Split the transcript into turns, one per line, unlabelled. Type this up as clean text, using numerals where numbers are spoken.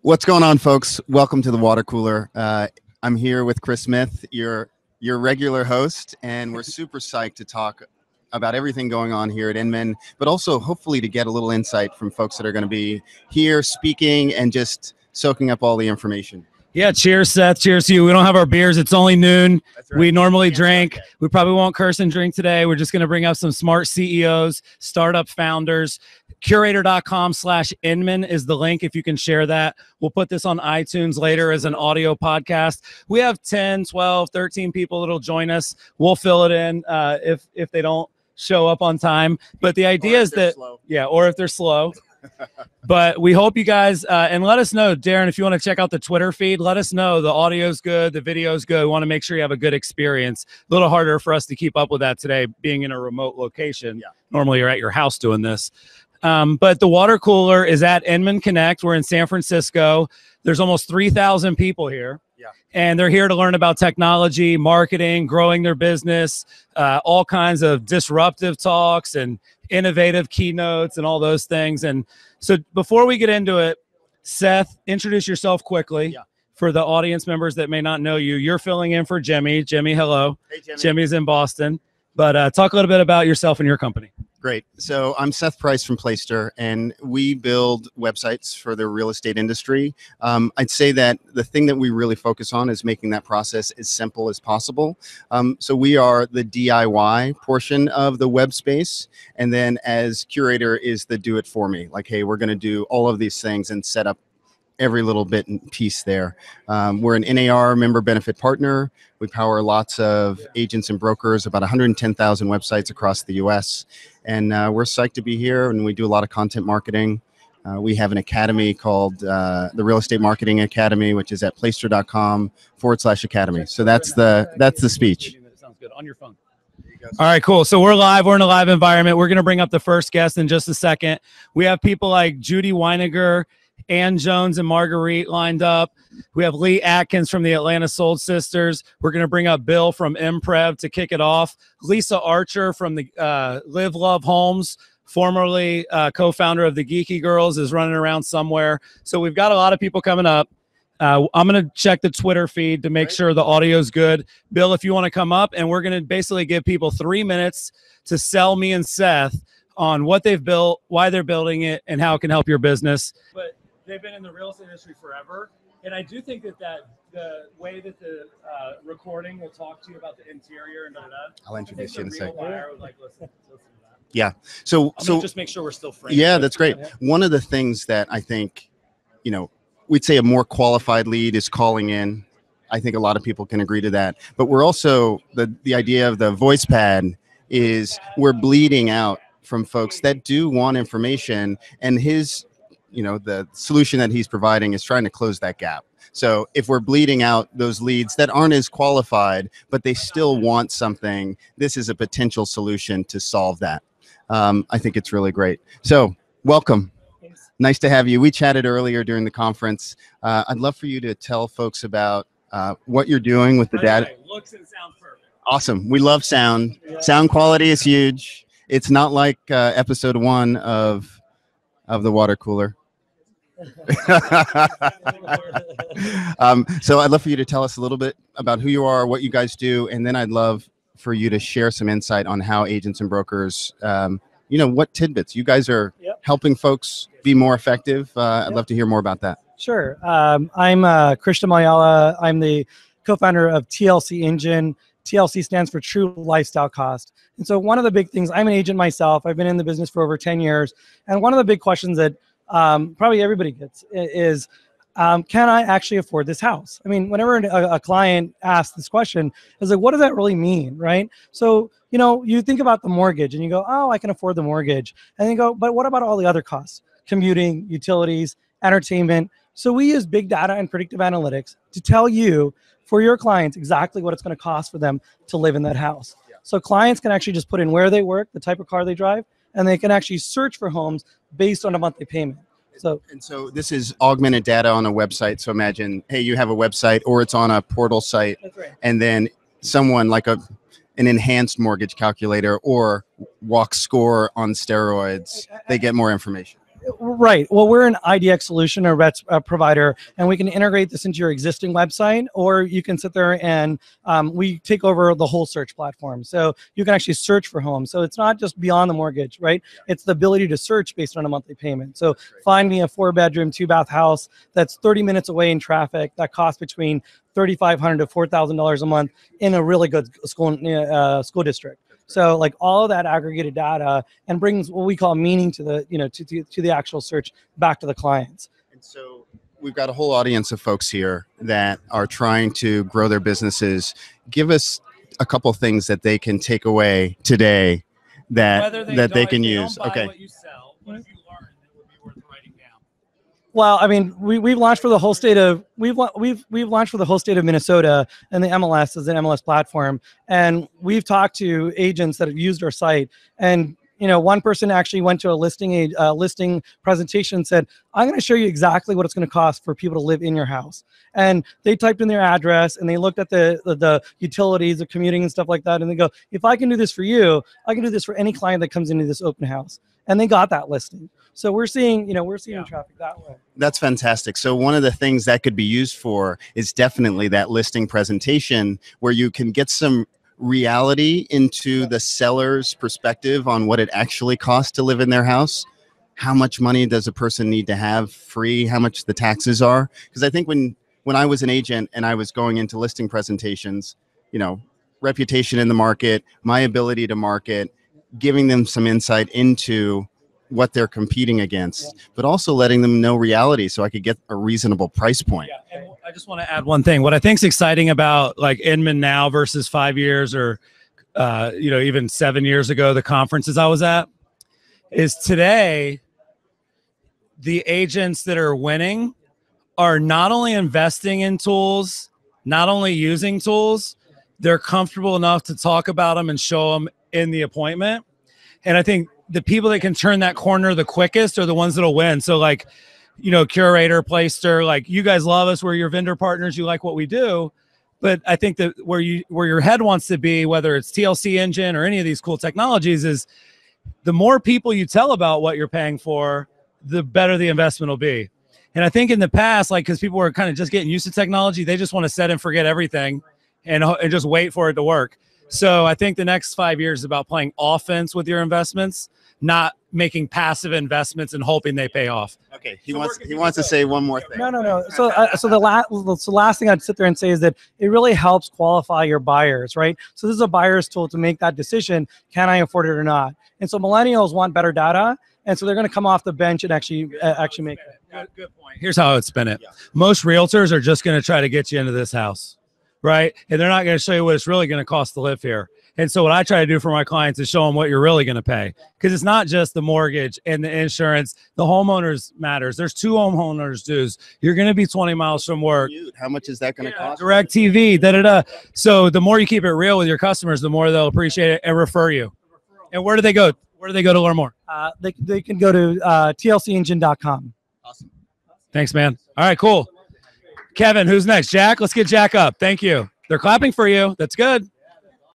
What's going on, folks? Welcome to the water cooler. I'm here with Chris Smith, your regular host, and we're super psyched to talk about everything going on here at Inman, but also hopefully to get a little insight from folks that are going to be here speaking and just soaking up all the information.
Yeah, cheers, Seth. Cheers to you. We don't have our beers. It's only noon.
That's right.
We normally drink. We probably won't curse and drink today. We're just going to bring up some smart CEOs, startup founders. Curator.com/Inman is the link if you can share that. We'll put this on iTunes later as an audio podcast. We have 10, 12, 13 people that'll join us. We'll fill it in if they don't show up on time. But the idea is that, yeah, or if they're slow. But we hope you guys, and let us know, Darren, if you want to check out the Twitter feed, let us know the audio's good, the video's good. We want to make sure you have a good experience. A little harder for us to keep up with that today, being in a remote location. Yeah. Normally you're at your house doing this. But the water cooler is at Inman Connect. We're in San Francisco. There's almost 3,000 people here. Yeah. And they're here to learn about technology, marketing, growing their business, all kinds of disruptive talks and innovative keynotes and all those things. And so before we get into it, Seth, introduce yourself quickly for the audience members that may not know you. You're filling in for Jimmy. Jimmy, hello. Hey, Jimmy. Jimmy's in Boston. But talk a little bit about yourself and your company.
Great. So I'm Seth Price from Playster, and we build websites for the real estate industry. I'd say that the thing that we really focus on is making that process as simple as possible. So we are the DIY portion of the web space, and then as curator is the do it for me. Like, hey, we're going to do all of these things and set up every little bit and piece there. We're an NAR member benefit partner. We power lots of agents and brokers, about 110,000 websites across the US. And we're psyched to be here, and we do a lot of content marketing. We have an academy called the Real Estate Marketing Academy, which is at playster.com/academy. So that's the speech.
Sounds good. On your phone. All right, cool. So we're live. We're in a live environment. We're going to bring up the first guest in just a second. We have people like Judy Weiniger, Ann Jones, and Marguerite lined up. We have Lee Atkins from the Atlanta Soul Sisters. We're going to bring up Bill from Imprev to kick it off. Lisa Archer from the Live Love Homes, formerly co-founder of the Geeky Girls, is running around somewhere. So we've got a lot of people coming up. I'm going to check the Twitter feed to make sure the audio's good. Bill, if you want to come up, and we're going to basically give people 3 minutes to sell me and Seth on what they've built, why they're building it, and how it can help your business. But they've been in the real estate industry forever. And I do think that the way that the recording will talk to you about the interior and
I'll introduce you in a second.
Like, listen to that.
Yeah. So
just make sure we're still friends.
Yeah, that's great. Yeah. One of the things that I think, we'd say a more qualified lead is calling in. I think a lot of people can agree to that. But we're also, the idea of the voice pad is we're bleeding out from folks that do want information, and his the solution that he's providing is trying to close that gap. So if we're bleeding out those leads that aren't as qualified, but they still want something, this is a potential solution to solve that. I think it's really great. So welcome. Thanks. Nice to have you. We chatted earlier during the conference. I'd love for you to tell folks about what you're doing with the data.
Looks and sounds perfect.
Awesome. We love sound. Yeah. Sound quality is huge. It's not like episode 1 of the water cooler. So I'd love for you to tell us a little bit about who you are, what you guys do, and then I'd love for you to share some insight on how agents and brokers, what tidbits you guys are helping folks be more effective. I'd love to hear more about that.
Sure. I'm Krishna Malyala. I'm the co-founder of TLCengine. TLC stands for True Lifestyle Cost. And so one of the big things, I'm an agent myself. I've been in the business for over 10 years. And one of the big questions that probably everybody gets is, can I actually afford this house? I mean, whenever a client asks this question, it's like, what does that really mean, right? So, you think about the mortgage and you go, oh, I can afford the mortgage. And you go, but what about all the other costs? Commuting, utilities, entertainment. So we use big data and predictive analytics to tell you, for your clients, exactly what it's going to cost for them to live in that house. Yeah. So clients can actually just put in where they work, the type of car they drive, and they can actually search for homes based on a monthly payment. So
this is augmented data on a website. So imagine, hey, you have a website or it's on a portal site, right, and then someone like an enhanced mortgage calculator or walk score on steroids, they get more information.
Right. Well, we're an IDX solution or RETS provider, and we can integrate this into your existing website, or you can sit there and we take over the whole search platform. So you can actually search for homes. So it's not just beyond the mortgage, right? It's the ability to search based on a monthly payment. So find me a 4-bedroom, 2-bath house that's 30 minutes away in traffic that costs between $3,500 to $4,000 a month in a really good school district. So like all of that aggregated data and brings what we call meaning to the, to the actual search back to the clients.
And so we've got a whole audience of folks here that are trying to grow their businesses. Give us a couple things that they can take away today that they can use. Okay.
What you sell, what have you learned that would be worth writing down?
Well, I mean, we've launched for the whole state of we've launched for the whole state of Minnesota, and the MLS is an MLS platform, and we've talked to agents that have used our site, and one person actually went to a listing presentation and said, "I'm going to show you exactly what it's going to cost for people to live in your house." And they typed in their address and they looked at the utilities, the commuting and stuff like that, and they go, "If I can do this for you, I can do this for any client that comes into this open house." And they got that listing. So we're seeing traffic that way.
That's fantastic. So one of the things that could be used for is definitely that listing presentation where you can get some reality into the seller's perspective on what it actually costs to live in their house. How much money does a person need to have free? How much the taxes are? Because I think when I was an agent and I was going into listing presentations, reputation in the market, my ability to market, giving them some insight into what they're competing against, but also letting them know reality so I could get a reasonable price point.
Yeah, and I just want to add one thing. What I think is exciting about like Inman now versus 5 years or, even 7 years ago, the conferences I was at, is today the agents that are winning are not only investing in tools, not only using tools, they're comfortable enough to talk about them and show them in the appointment. And I think the people that can turn that corner the quickest are the ones that'll win. So like, Curator, Playster, like you guys love us. We're your vendor partners. You like what we do. But I think that where your head wants to be, whether it's TLCengine or any of these cool technologies, is the more people you tell about what you're paying for, the better the investment will be. And I think in the past, like, because people were kind of just getting used to technology, they just want to set and forget everything and just wait for it to work. So I think the next 5 years is about playing offense with your investments, not making passive investments and hoping they pay off.
Okay, he wants to say one more thing.
No. So the last thing I'd sit there and say is that it really helps qualify your buyers, right? So this is a buyer's tool to make that decision: can I afford it or not? And so millennials want better data, and so they're going to come off the bench and actually make it.
Good point. Here's how I would spin it. Yeah. Most realtors are just going to try to get you into this house, right? And they're not going to show you what it's really going to cost to live here. And so what I try to do for my clients is show them what you're really going to pay, because it's not just the mortgage and the insurance. The homeowners matters. There's 2 homeowners dues. You're going to be 20 miles from work.
How much is that going to cost?
Direct TV, da-da-da. So the more you keep it real with your customers, the more they'll appreciate it and refer you. And where do they go? Where do they go to learn more?
They can go to TLCengine.com.
Awesome.
Thanks, man. All right, cool. Kevin, who's next? Jack? Let's get Jack up. Thank you. They're clapping for you. That's good.